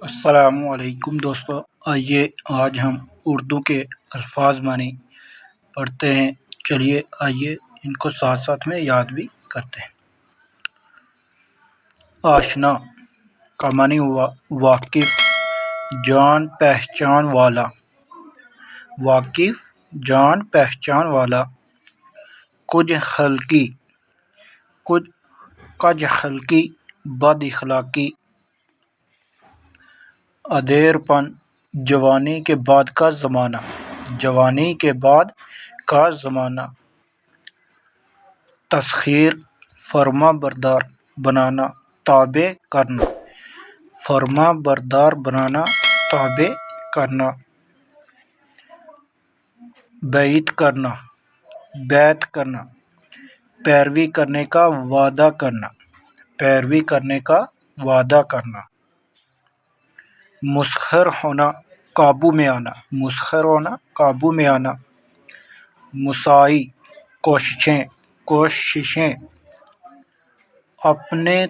السلام علیکم دوستو، آئیے آج ہم اردو کے الفاظ معنی پڑھتے ہیں۔ چلیے آئیے ان کو ساتھ ساتھ میں یاد بھی کرتے ہیں۔ آشنا کا معنی ہوا واقف، جان پہچان والا۔ واقف، جان پہچان والا۔ کج خلقی، کج خلقی، بد اخلاقی۔ ادھیر پن، جوانی کے بعد کا زمانہ، جوانی کے بعد کا زمانہ۔ تسخیر، فرما بردار بنانا، تابع کرنا۔ فرما بردار بنانا، تابع کرنا۔ بیعت کرنا، بیعت کرنا، پیروی کرنے کا وعدہ کرنا، پیروی کرنے کا وعدہ کرنا۔ مسخر ہونا، قابو میں آنا، مسخر ہونا، قابو میں آنا۔ مساعی، کوششیں، کوششیں۔ اپنے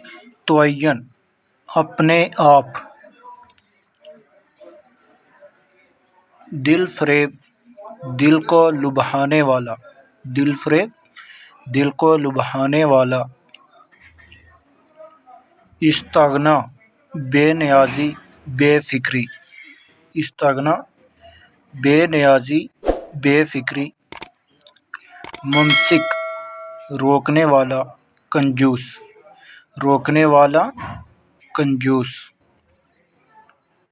تعین، اپنے آپ۔ دل فریب، دل کو لبھانے والا، دل فریب، دل کو لبھانے والا۔ استغنا، بے نیازی، بے فکری۔ استغنا، بے نیازی، بے فکری۔ ممسک، روکنے والا، کنجوس، روکنے والا، کنجوس۔